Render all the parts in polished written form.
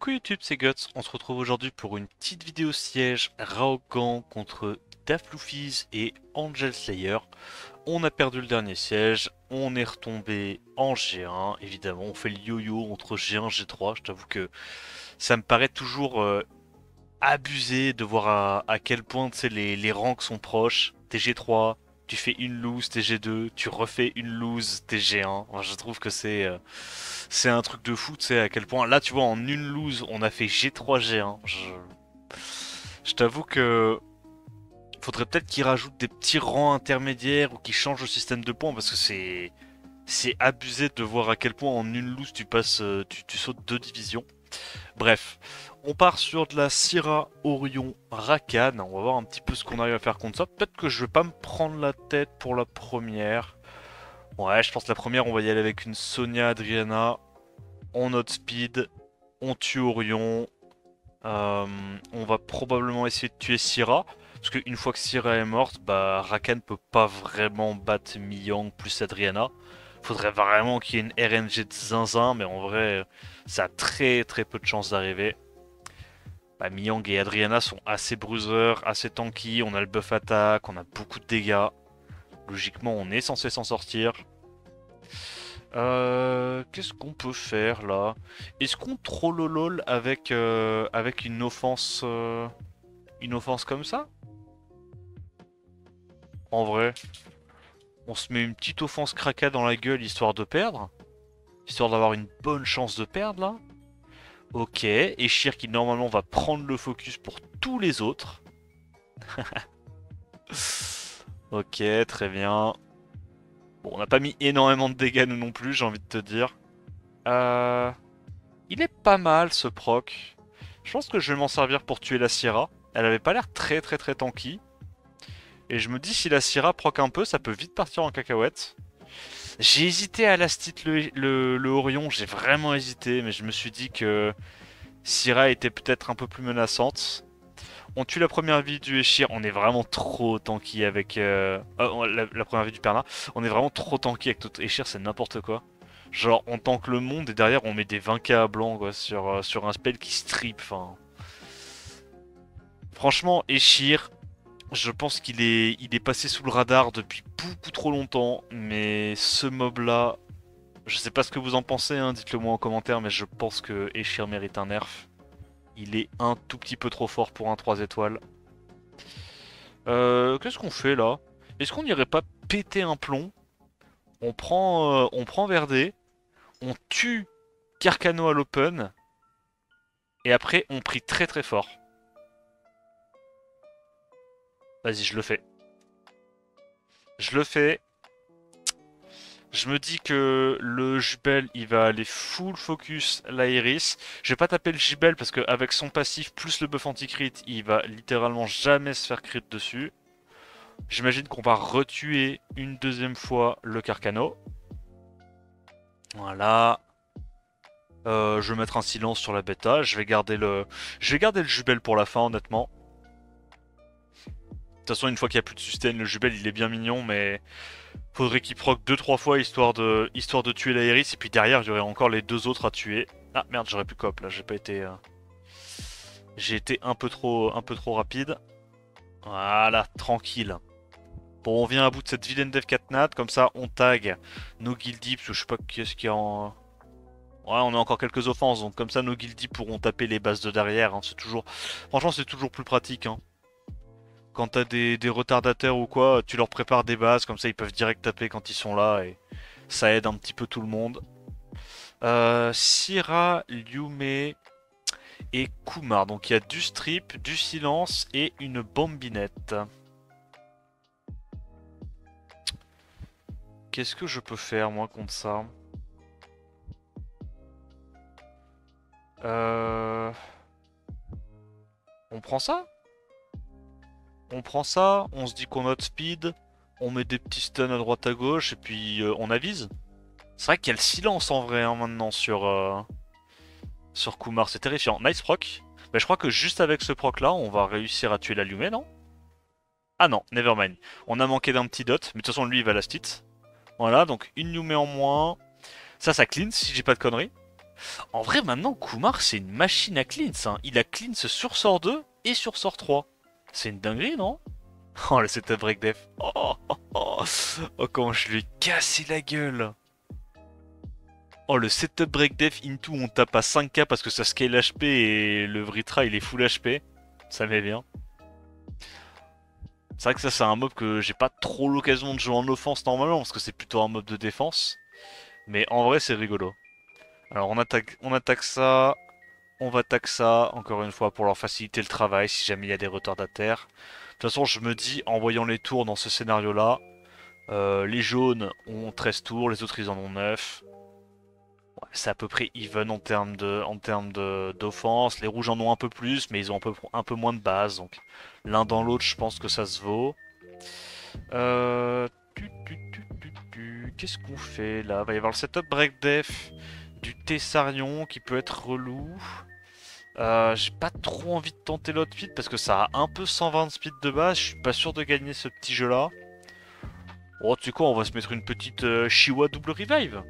Coucou YouTube, c'est Guts. On se retrouve aujourd'hui pour une petite vidéo siège Raogan contre Dafloufiz et Angel Slayer. On a perdu le dernier siège, on est retombé en G1. Évidemment, on fait le yo-yo entre G1 et G3. Je t'avoue que ça me paraît toujours abusé de voir à quel point tu sais, les ranks sont proches. T'es G3, tu fais une lose, t'es G2, tu refais une lose, t'es G1. Enfin, je trouve que c'est un truc de fou, tu sais, à quel point. Là, tu vois, en une lose, on a fait G3, G1. Je t'avoue que faudrait peut-être qu'ils rajoutent des petits rangs intermédiaires ou qu'ils changent le système de points parce que c'est abusé de voir à quel point en une lose tu passes, tu sautes deux divisions. Bref, on part sur de la Syrah Orion Rakan. On va voir un petit peu ce qu'on arrive à faire contre ça. Peut-être que je vais pas me prendre la tête pour la première. Ouais, je pense que la première, on va y aller avec une Sonia Adriana. On outspeed, on tue Orion. On va probablement essayer de tuer Syrah. Parce qu'une fois que Syrah est morte, bah Rakan peut pas vraiment battre Miyang plus Adriana. Faudrait vraiment qu'il y ait une RNG de zinzin, mais en vrai, ça a très très peu de chances d'arriver. Bah, Miyang et Adriana sont assez bruiseurs, assez tanky, on a le buff attaque, on a beaucoup de dégâts. Logiquement, on est censé s'en sortir. Qu'est-ce qu'on peut faire là? Est-ce qu'on troll lol avec une offense comme ça? En vrai, on se met une petite offense cracka dans la gueule histoire de perdre, histoire d'avoir une bonne chance de perdre là. Ok, et Shir qui normalement va prendre le focus pour tous les autres. Ok, très bien. Bon, on n'a pas mis énormément de dégâts nous non plus, j'ai envie de te dire. Euh... Il est pas mal ce proc. Je pense que je vais m'en servir pour tuer la Syrah. Elle avait pas l'air très très très tanky. Et je me dis si la Syrah proc un peu, ça peut vite partir en cacahuète. J'ai hésité à last hit le Orion, j'ai vraiment hésité, mais je me suis dit que Syrah était peut-être un peu plus menaçante. On tue la première vie du Eshir, on est vraiment trop tanky avec... la première vie du Perna, on est vraiment trop tanky avec notre Eshir, c'est n'importe quoi. Genre, on tank le monde et derrière on met des 20k à blanc quoi, sur un spell qui strip, enfin... Franchement, Eshir, je pense il est passé sous le radar depuis beaucoup trop longtemps, mais ce mob-là, je sais pas ce que vous en pensez, hein, dites-le moi en commentaire, mais je pense que Eshir mérite un nerf. Il est un tout petit peu trop fort pour un 3 étoiles. Qu'est-ce qu'on fait là? Est-ce qu'on n'irait pas péter un plomb? On prend Verdé, on tue Carcano à l'open, et après on prie très très fort. Vas-y, je le fais. Je le fais. Je me dis que le Jubel, il va aller full focus l'Aéris. Je vais pas taper le Jubel parce qu'avec son passif plus le buff anti-crit, il va littéralement jamais se faire crit dessus. J'imagine qu'on va retuer une deuxième fois le Carcano. Voilà. Je vais mettre un silence sur la bêta. Je vais garder le Jubel pour la fin, honnêtement. De toute façon, une fois qu'il n'y a plus de sustain, le Jubel, il est bien mignon, mais faudrait qu'il proc 2-3 fois histoire de tuer l'Aéris. Et puis derrière, il y aurait encore les deux autres à tuer. Ah merde, j'aurais pu cop là. J'ai pas été. J'ai été un peu trop rapide. Voilà, tranquille. Bon, on vient à bout de cette vilaine dev catnat. Comme ça, on tag nos guildies. Parce que je sais pas qui est-ce qu'il y a en. Ouais, on a encore quelques offenses. Donc, comme ça, nos guildies pourront taper les bases de derrière. Hein. C'est toujours. Franchement, c'est toujours plus pratique. Hein. Quand t'as des retardateurs ou quoi, tu leur prépares des bases. Comme ça, ils peuvent direct taper quand ils sont là. Et ça aide un petit peu tout le monde. Syrah, Liumé et Kumar. Donc, il y a du strip, du silence et une bombinette. Qu'est-ce que je peux faire, moi, contre ça? Euh... On prend ça? On prend ça, on se dit qu'on outspeed, on met des petits stuns à droite à gauche, et puis on avise. C'est vrai qu'il y a le silence en vrai hein, maintenant sur Kumar, c'est terrifiant. Nice proc. Mais je crois que juste avec ce proc là, on va réussir à tuer la Lume, non? Ah non, nevermind. On a manqué d'un petit dot, mais de toute façon lui il va last hit. Voilà, donc une Lume en moins. Ça clean si j'ai pas de conneries. En vrai, maintenant, Kumar, c'est une machine à cleanse, hein. Il a cleanse sur sort 2 et sur sort 3. C'est une dinguerie, non? Oh, le setup break def. Oh, comment je lui ai cassé la gueule. Oh, le setup break def into, on tape à 5k parce que ça scale HP et le Vritra il est full HP. Ça met bien. C'est vrai que ça, c'est un mob que j'ai pas trop l'occasion de jouer en offense normalement parce que c'est plutôt un mob de défense. Mais en vrai, c'est rigolo. Alors, on attaque ça. On va attaquer ça, encore une fois, pour leur faciliter le travail si jamais il y a des retardataires. De toute façon, je me dis, en voyant les tours dans ce scénario-là, les jaunes ont 13 tours, les autres ils en ont 9. Ouais, c'est à peu près even d'offense. Les rouges en ont un peu plus, mais ils ont un peu moins de base. Donc l'un dans l'autre, je pense que ça se vaut. Euh... Qu'est-ce qu'on fait là? Va y avoir le setup break def du Tessarion qui peut être relou. J'ai pas trop envie de tenter l'autre feed parce que ça a un peu 120 de speed de base. Je suis pas sûr de gagner ce petit jeu là. Oh, tu sais quoi, on va se mettre une petite Shiwa double revive.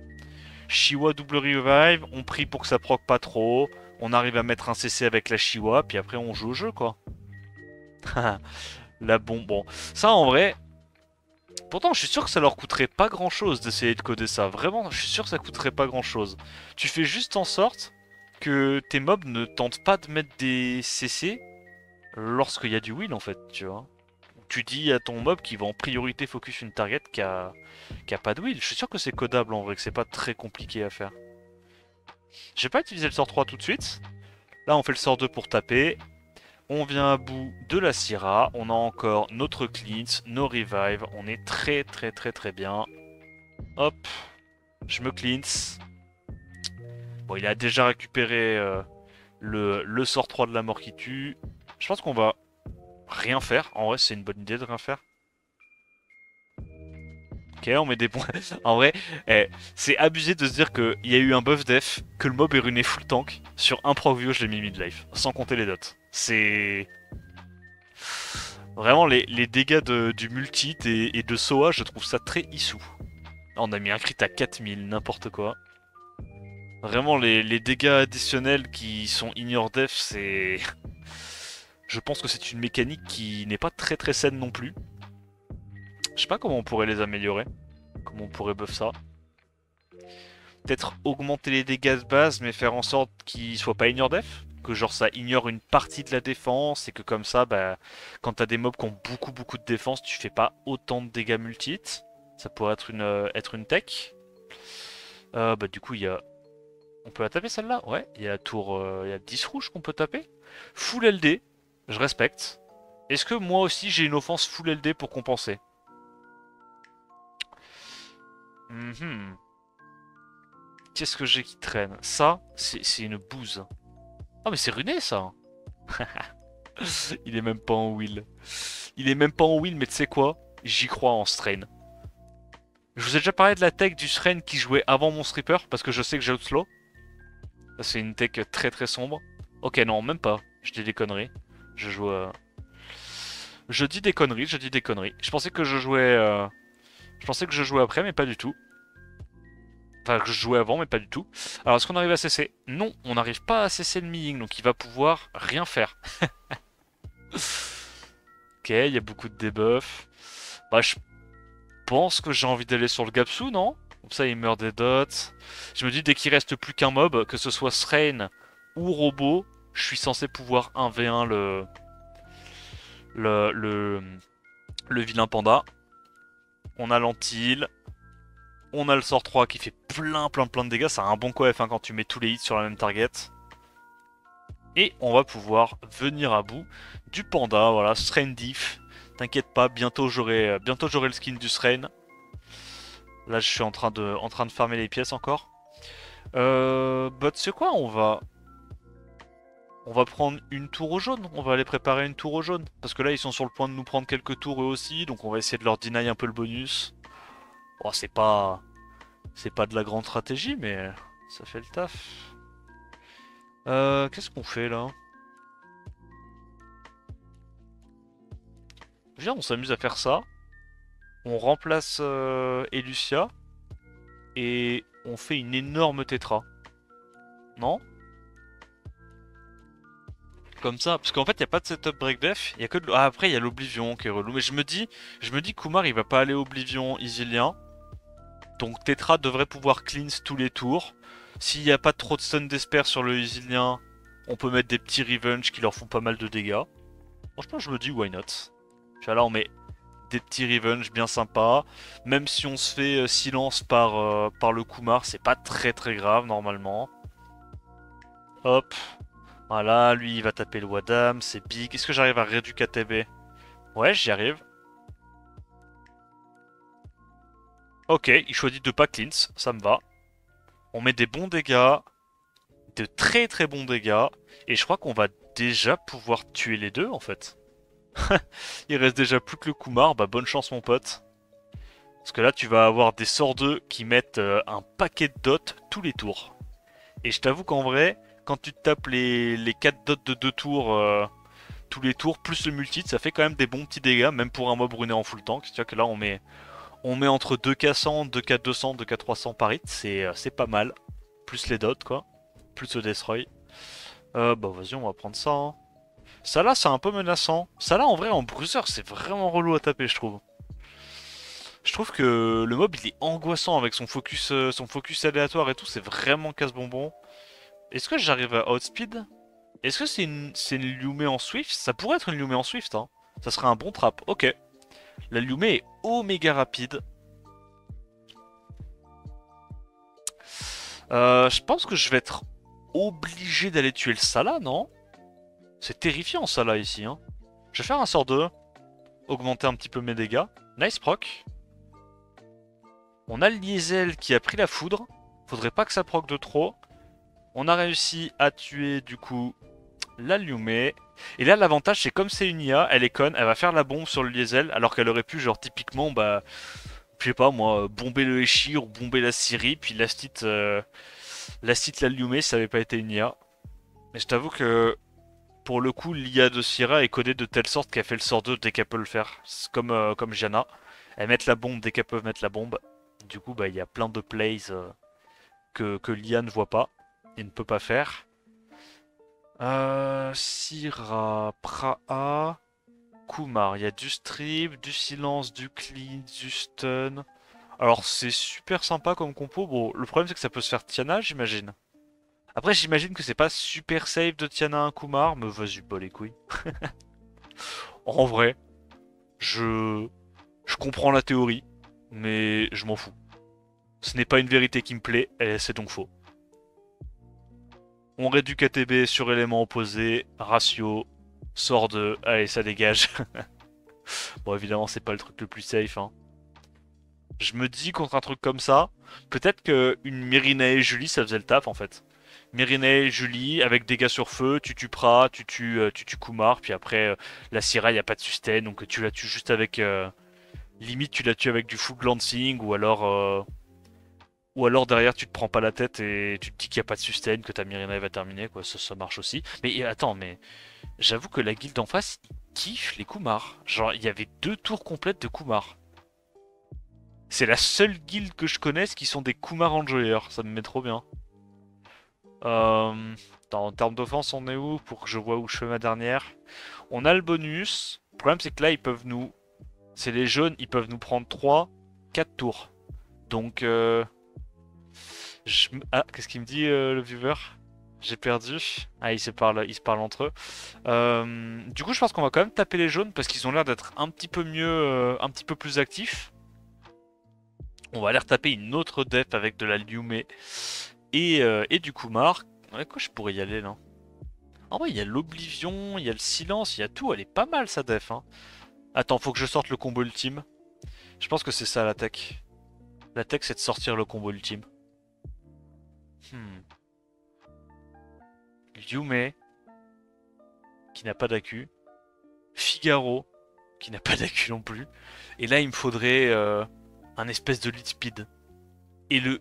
Shiwa double revive, on prie pour que ça proc pas trop. On arrive à mettre un CC avec la Shiwa, puis après on joue au jeu quoi. La bombe, bon. Ça en vrai, pourtant je suis sûr que ça leur coûterait pas grand chose d'essayer de coder ça. Vraiment, je suis sûr que ça coûterait pas grand chose. Tu fais juste en sorte que tes mobs ne tentent pas de mettre des CC lorsqu'il y a du wheel en fait, tu vois. Tu dis à ton mob qu'il va en priorité focus une target qui a pas de wheel. Je suis sûr que c'est codable en vrai, que c'est pas très compliqué à faire. Je vais pas utiliser le sort 3 tout de suite. Là on fait le sort 2 pour taper. On vient à bout de la Syrah. On a encore notre cleanse, nos revives. On est très très très très bien. Hop, je me cleanse. Bon, il a déjà récupéré le sort 3 de la mort qui tue. Je pense qu'on va rien faire. En vrai, c'est une bonne idée de rien faire. Ok, on met des points. En vrai, c'est abusé de se dire qu'il y a eu un buff def, que le mob est runé full tank. Sur un proc view, je l'ai mis mid-life. Sans compter les dots. C'est... Vraiment, les dégâts du multi et de Soa, je trouve ça très issou. On a mis un crit à 4000, n'importe quoi. Vraiment, les dégâts additionnels qui sont ignore def, c'est... Je pense que c'est une mécanique qui n'est pas très très saine non plus. Je sais pas comment on pourrait les améliorer. Comment on pourrait buff ça. Peut-être augmenter les dégâts de base, mais faire en sorte qu'ils soient pas ignore def. Que genre ça ignore une partie de la défense et que comme ça, bah, quand t'as des mobs qui ont beaucoup de défense, tu fais pas autant de dégâts multi-hit. Ça pourrait être une tech. Bah du coup, il y a... On peut la taper celle-là? Ouais, il y a la tour... il y a 10 rouges qu'on peut taper. Full LD, je respecte. Est-ce que moi aussi j'ai une offense full LD pour compenser? Qu'est-ce que j'ai qui traîne? Ça, c'est une bouse. Ah mais c'est runé ça. Il est même pas en wheel. Il est même pas en wheel, mais tu sais quoi? J'y crois en strain. Je vous ai déjà parlé de la tech du strain qui jouait avant mon stripper, parce que je sais que j'ai outslow. Ça c'est une tech très très sombre. Ok non, même pas. Je dis des conneries. Je joue... Je dis des conneries, je dis des conneries. Je pensais que je jouais... Je pensais que je jouais après, mais pas du tout. Enfin, que je jouais avant, mais pas du tout. Alors, est-ce qu'on arrive à cesser? Non, on n'arrive pas à cesser le Miying, donc il va pouvoir rien faire. Ok, il y a beaucoup de debuffs. Bah, je pense que j'ai envie d'aller sur le Gapsu, non? Comme ça, il meurt des dots. Je me dis, dès qu'il reste plus qu'un mob, que ce soit Srain ou Robot, je suis censé pouvoir 1v1 le, le, le vilain panda. On a l'antil. On a le sort 3 qui fait plein de dégâts. Ça a un bon coef hein, quand tu mets tous les hits sur la même target. Et on va pouvoir venir à bout du panda. Voilà, Strain Diff. T'inquiète pas, bientôt j'aurai le skin du Strain. Là, je suis en train de farmer les pièces encore. Bah, tu sais quoi, on va prendre une tour au jaune. On va aller préparer une tour au jaune. Parce que là, ils sont sur le point de nous prendre quelques tours eux aussi. Donc on va essayer de leur deny un peu le bonus. Oh, c'est pas de la grande stratégie, mais ça fait le taf. Qu'est-ce qu'on fait là? Viens, on s'amuse à faire ça. On remplace Elucia. Et on fait une énorme tétra. non? Comme ça, parce qu'en fait, il n'y a pas de setup break def, il y a que de... Ah, après, il y a l'Oblivion qui est relou, mais je me dis Kumar, il va pas aller Oblivion Isilien, donc Tetra devrait pouvoir cleanse tous les tours. S'il n'y a pas trop de stun d'esper sur le Isilien, on peut mettre des petits revenge qui leur font pas mal de dégâts. Franchement, je me dis why not. Puis là, on met des petits revenge bien sympas. Même si on se fait silence par le Kumar, c'est pas très très grave normalement. Hop. Voilà, lui il va taper le Wadam, c'est big. Est-ce que j'arrive à réduire KTB? Ouais, j'y arrive. Ok, il choisit de pas cleanse, ça me va. On met des bons dégâts, de très très bons dégâts. Et je crois qu'on va déjà pouvoir tuer les deux en fait. Il reste déjà plus que le Kumar, bah bonne chance mon pote. Parce que là tu vas avoir des sorts 2 qui mettent un paquet de dots tous les tours. Et je t'avoue qu'en vrai, quand tu te tapes les 4 dots de 2 tours tous les tours, plus le multi, ça fait quand même des bons petits dégâts, même pour un mob runé en full tank. Tu vois que là on met entre 2k100, 2k200, 2k300 par hit, c'est pas mal. Plus les dots quoi, plus le destroy. Bah vas-y on va prendre ça. Hein. Ça là c'est un peu menaçant. Ça là en vrai en bruiser c'est vraiment relou à taper je trouve. Je trouve que le mob il est angoissant avec son focus aléatoire et tout, c'est vraiment casse-bonbon. Est-ce que j'arrive à outspeed? Est-ce que c'est une Lumé en Swift? Ça pourrait être une Lumé en Swift, hein. Ça serait un bon trap. Ok. La Lumé est oméga rapide. Je pense que je vais être obligé d'aller tuer le Salah, non? C'est terrifiant Salah ici, hein. Je vais faire un sort 2. Augmenter un petit peu mes dégâts. Nice proc. On a le Liesel qui a pris la foudre. Faudrait pas que ça proc de trop. On a réussi à tuer du coup la Lumé. Et là l'avantage c'est comme c'est une IA, elle est conne, elle va faire la bombe sur le Liesel alors qu'elle aurait pu genre typiquement bah je sais pas moi bomber le Eshir ou bomber la Syrie puis la Lumé ça avait pas été une IA. Mais je t'avoue que pour le coup l'IA de Syra est codée de telle sorte qu'elle fait le sort 2 dès qu'elle peut le faire. C'est comme Janna. Elles mettent la bombe dès qu'elles peuvent mettre la bombe. Du coup bah il y a plein de plays que l'IA ne voit pas et ne peut pas faire. Syrah, Praha, Kumar. Il y a du strip, du silence, du clean, du stun. Alors c'est super sympa comme compo. Bon, le problème c'est que ça peut se faire Tiana, j'imagine. Après, j'imagine que c'est pas super safe de Tiana un Kumar, mais vas-y, bas les couilles. En vrai, je... je comprends la théorie, mais je m'en fous. Ce n'est pas une vérité qui me plaît, et c'est donc faux. On réduit KTB sur élément opposé, ratio, sort de... Allez, ça dégage. Bon, évidemment, c'est pas le truc le plus safe. Hein. Je me dis contre un truc comme ça, peut-être qu'une Myrinae Julie, ça faisait le taf en fait. Myrinae Julie, avec dégâts sur feu, tu tues Pra, tu tues Kumar, puis après, la Syra, il n'y a pas de sustain, donc tu la tues juste avec... limite, tu la tues avec du full glancing, ou alors derrière tu te prends pas la tête et tu te dis qu'il n'y a pas de sustain, que ta Myrinae va terminer, quoi, ça marche aussi. Mais attends, mais j'avoue que la guilde en face, ils kiffent les Kumar. Genre, il y avait 2 tours complètes de Kumar. C'est la seule guilde que je connaisse qui sont des Kumar Enjoyers, ça me met trop bien. En termes d'offense, on est où pour que je vois où je fais ma dernière? On a le bonus. Le problème, c'est que là, ils peuvent nous... C'est les jaunes, ils peuvent nous prendre 3, 4 tours. Donc, Ah, qu'est-ce qu'il me dit le viewer? J'ai perdu. Ah, ils se parlent entre eux. Du coup, je pense qu'on va quand même taper les jaunes parce qu'ils ont l'air d'être un petit peu mieux, un petit peu plus actifs. On va aller retaper une autre def avec de la Lumé et du Kumar. Avec quoi je pourrais y aller là? En vrai, il y a l'Oblivion, il y a le silence, il y a tout. Elle est pas mal sa def. Hein. Attends, faut que je sorte le combo ultime. Je pense que c'est ça la tech. La tech, c'est de sortir le combo ultime. Yume, qui n'a pas d'accu. Figaro, qui n'a pas d'accu non plus. Et là, il me faudrait un espèce de lead speed. Et le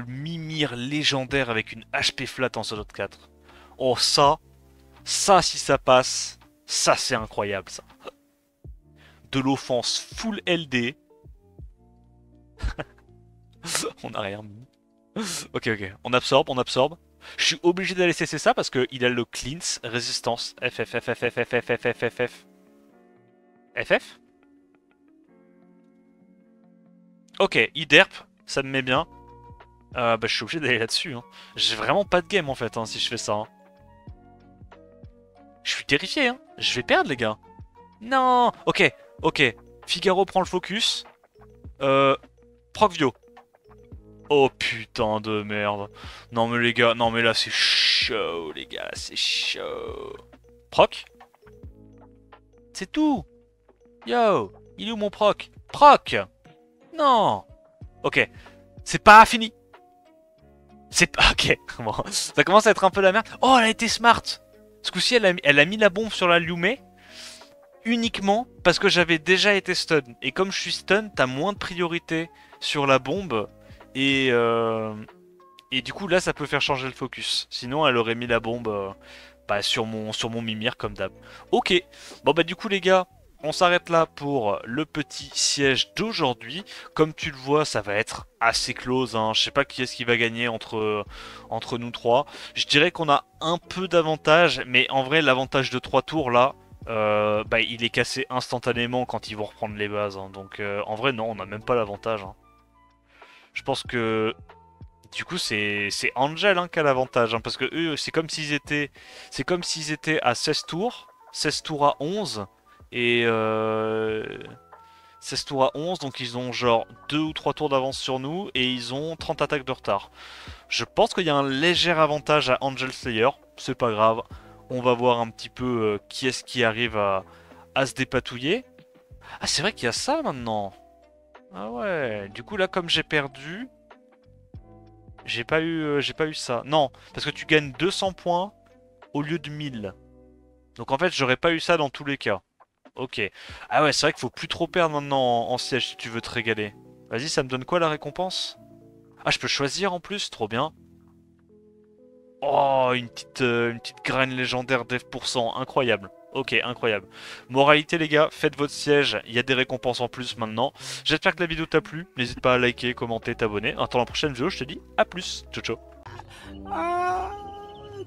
Mimir légendaire avec une HP flat en slot 4. Oh, ça, si ça passe, ça, c'est incroyable, ça. De l'offense full LD. On n'a rien mis. Ok, on absorbe. Je suis obligé d'aller cesser ça parce qu'il a le cleanse résistance. FF. FF. Ok, il derp, ça me met bien. Bah je suis obligé d'aller là-dessus. Hein. J'ai vraiment pas de game en fait hein, si je fais ça. Hein. Je suis terrifié, hein. Je vais perdre les gars. Non. Ok, ok. Figaro prend le focus. Procvio. Oh putain de merde. Non mais les gars, non mais là c'est chaud les gars, c'est chaud. Proc. C'est tout. Yo, il est où mon proc? Proc. Non. Ok, c'est pas fini. C'est pas... Ok, bon. Ça commence à être un peu la merde. Oh, elle a été smart. Ce coup-ci, elle a mis la bombe sur la Lumé uniquement parce que j'avais déjà été stun. Et comme je suis stun, t'as moins de priorité sur la bombe. Et du coup, là, ça peut faire changer le focus. Sinon, elle aurait mis la bombe bah, sur mon Mimir, comme d'hab. Ok. Bon, bah, du coup, les gars, on s'arrête là pour le petit siège d'aujourd'hui. Comme tu le vois, ça va être assez close. Hein. Je sais pas qui est-ce qui va gagner entre nous trois. Je dirais qu'on a un peu d'avantage. Mais en vrai, l'avantage de 3 tours, là... bah, il est cassé instantanément quand ils vont reprendre les bases. Hein. Donc, en vrai, non, on n'a même pas l'avantage. Hein. Je pense que du coup c'est Angel hein, qui a l'avantage hein, parce que eux c'est comme s'ils étaient à 16 tours à 11 et 16 tours à 11 donc ils ont genre 2 ou 3 tours d'avance sur nous et ils ont 30 attaques de retard. Je pense qu'il y a un léger avantage à Angel Slayer, c'est pas grave. On va voir un petit peu qui est-ce qui arrive à se dépatouiller. Ah c'est vrai qu'il y a ça maintenant. Ah ouais, du coup là comme j'ai perdu, j'ai pas eu ça. Non, parce que tu gagnes 200 points au lieu de 1000. Donc en fait, j'aurais pas eu ça dans tous les cas. Ok. Ah ouais, c'est vrai qu'il faut plus trop perdre maintenant en siège si tu veux te régaler. Vas-y, ça me donne quoi la récompense? Ah, je peux choisir en plus, trop bien. Oh, une petite graine légendaire d'F%, incroyable. Ok, incroyable. Moralité les gars, faites votre siège, il y a des récompenses en plus maintenant. J'espère que la vidéo t'a plu, n'hésite pas à liker, commenter, t'abonner. Attends la prochaine vidéo, je te dis à plus. Ciao ciao.